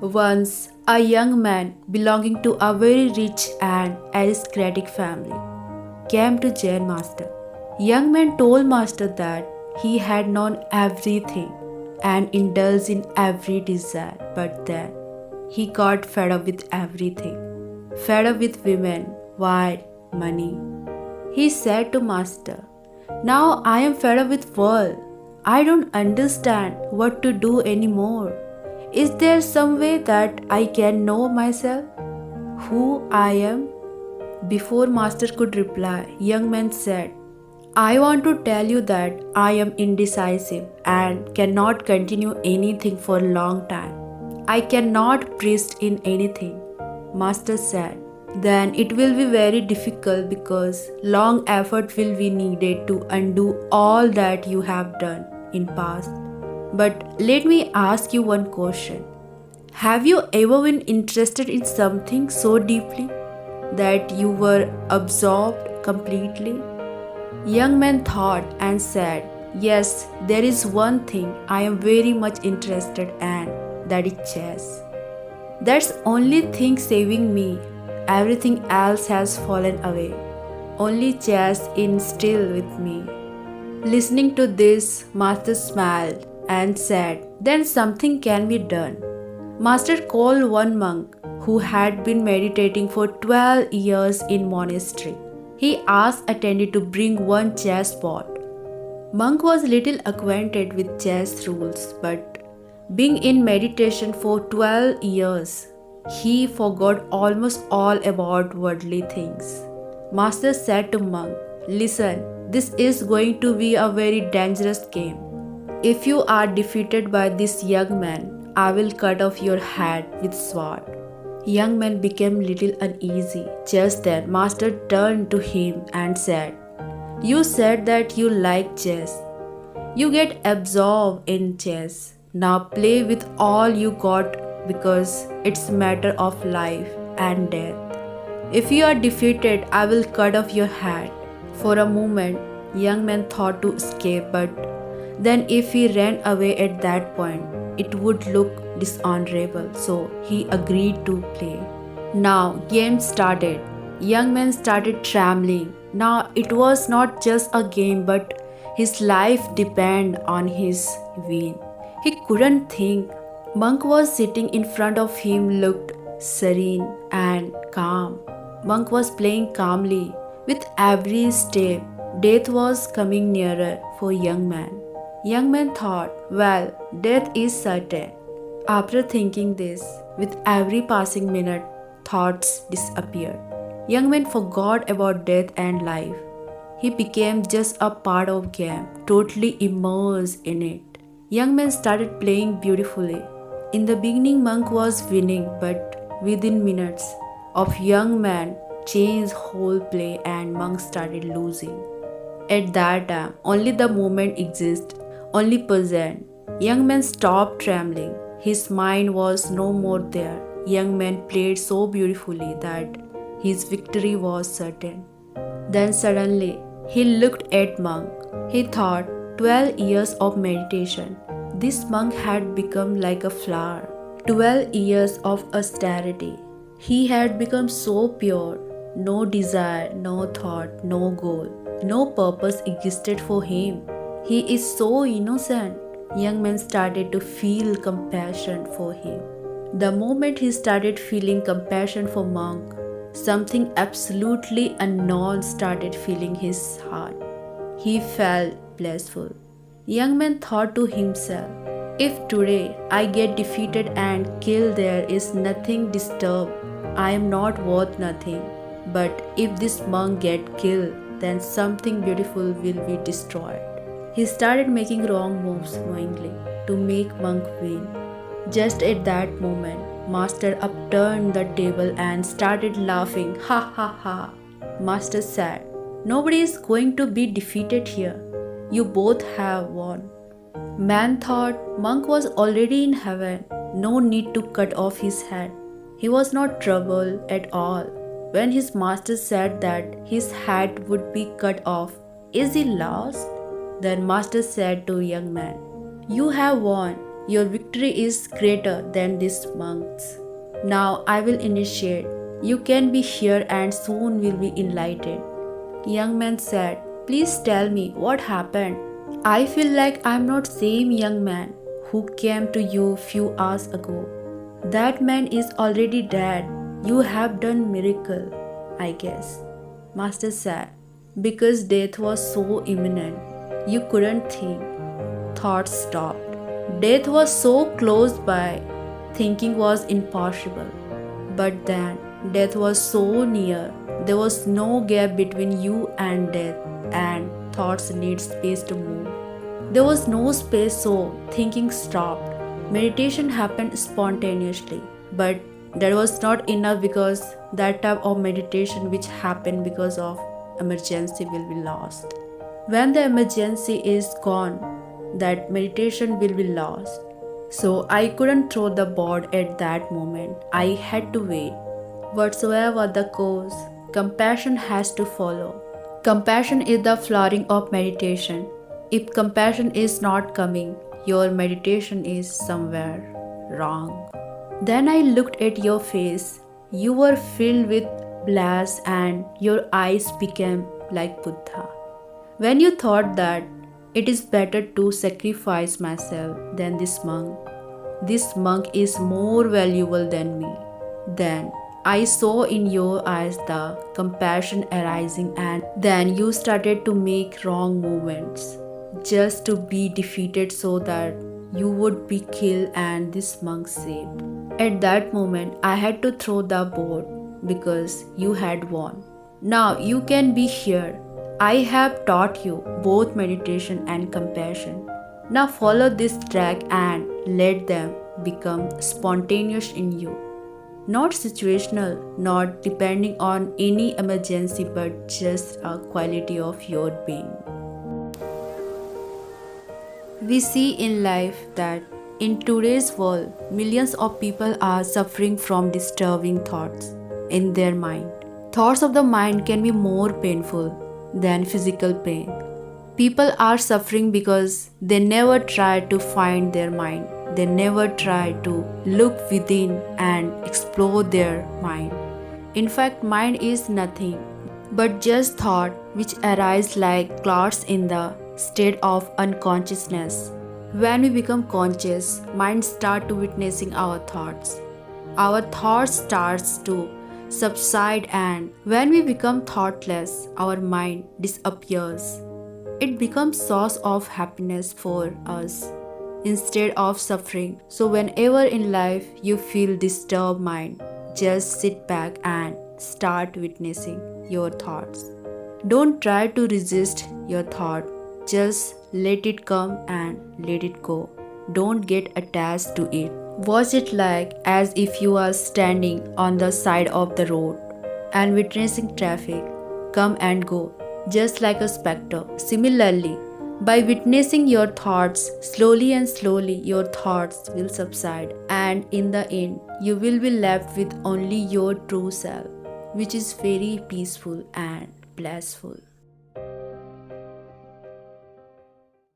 Once, a young man belonging to a very rich and aristocratic family came to Zen master. Young man told master that he had known everything and indulged in every desire, but then he got fed up with everything. Fed up with women, wife, money. He said to master, "Now I am fed up with world. I don't understand what to do anymore. Is there some way that I can know myself, who I am?" Before master could reply, young man said, "I want to tell you that I am indecisive and cannot continue anything for a long time. I cannot persist in anything." Master said, "Then it will be very difficult because long effort will be needed to undo all that you have done in past. But let me ask you one question. Have you ever been interested in something so deeply that you were absorbed completely?" Young man thought and said, "Yes, there is one thing I am very much interested in, that is chess. That's only thing saving me. Everything else has fallen away. Only chess is still with me." Listening to this, master smiled and said, "Then something can be done." Master called one monk who had been meditating for 12 years in monastery. He asked attendant to bring one chess board. Monk was little acquainted with chess rules, but being in meditation for 12 years, he forgot almost all about worldly things. Master said to monk, "Listen, this is going to be a very dangerous game. If you are defeated by this young man, I will cut off your head with sword." Young man became little uneasy. Just then, master turned to him and said, "You said that you like chess. You get absorbed in chess. Now play with all you got because it's a matter of life and death. If you are defeated, I will cut off your head." For a moment, young man thought to escape, but then if he ran away at that point, it would look dishonorable, so he agreed to play. Now game started. Young man started trembling. Now it was not just a game, but his life depended on his win. He couldn't think. Monk was sitting in front of him, looked serene and calm. Monk was playing calmly. With every step, death was coming nearer for young man. Young man thought, "Well, death is certain." After thinking this, with every passing minute, thoughts disappeared. Young man forgot about death and life. He became just a part of game, totally immersed in it. Young man started playing beautifully. In the beginning, monk was winning, but within minutes of young man changed whole play and monk started losing. At that time, only the moment exists, only present. Young man stopped trembling. His mind was no more there. Young man played so beautifully that his victory was certain. Then suddenly, he looked at monk. He thought, 12 years of meditation. This monk had become like a flower. 12 years of austerity. He had become so pure. No desire, no thought, no goal, no purpose existed for him. He is so innocent. Young man started to feel compassion for him. The moment he started feeling compassion for monk, something absolutely unknown started filling his heart. He felt blissful. Young man thought to himself, "If today I get defeated and killed, there is nothing disturbed. I am not worth nothing. But if this monk get killed, then something beautiful will be destroyed." He started making wrong moves knowingly to make monk win. Just at that moment, master upturned the table and started laughing. "Ha ha ha." Master said, "Nobody is going to be defeated here. You both have won." Man thought monk was already in heaven. No need to cut off his head. He was not troubled at all. When his master said that his head would be cut off, is he lost? Then master said to young man, "You have won. Your victory is greater than these monks. Now I will initiate. You can be here and soon will be enlightened. Young man said, please tell me what happened. I feel like I'm not same young man who came to you few hours ago. That man is already dead. You have done miracle, I guess. Master said, because death was so imminent, you couldn't think. Thoughts stopped. Death was so close by, thinking was impossible. But then, death was so near, there was no gap between you and death, and thoughts need space to move. There was no space, so thinking stopped. Meditation happened spontaneously, but that was not enough because that type of meditation which happened because of emergency will be lost. When the emergency is gone, that meditation will be lost. So I couldn't throw the board at that moment. I had to wait. Whatsoever the cause, compassion has to follow. Compassion is the flowering of meditation. If compassion is not coming, your meditation is somewhere wrong. Then I looked at your face. You were filled with bliss and your eyes became like Buddha. When you thought that it is better to sacrifice myself than this monk is more valuable than me, then I saw in your eyes the compassion arising, and then you started to make wrong movements just to be defeated so that you would be killed and this monk saved. At that moment, I had to throw the board because you had won. Now you can be here. I have taught you both meditation and compassion. Now follow this track and let them become spontaneous in you. Not situational, not depending on any emergency, but just a quality of your being. We see in life that in today's world, millions of people are suffering from disturbing thoughts in their mind. Thoughts of the mind can be more painful than physical pain. People are suffering because they never try to find their mind. They never try to look within and explore their mind. In fact, mind is nothing but just thought which arise like clouds in the state of unconsciousness. When we become conscious, mind starts to witnessing our thoughts. Our thoughts starts to subside, and when we become thoughtless, our mind disappears. It becomes source of happiness for us instead of suffering. So whenever in life you feel disturbed mind, just sit back and start witnessing your thoughts. Don't try to resist your thought. Just let it come and let it go. Don't get attached to it. Watch it like as if you are standing on the side of the road and witnessing traffic come and go, just like a spectre. Similarly, by witnessing your thoughts, slowly and slowly your thoughts will subside, and in the end, you will be left with only your true self, which is very peaceful and blissful.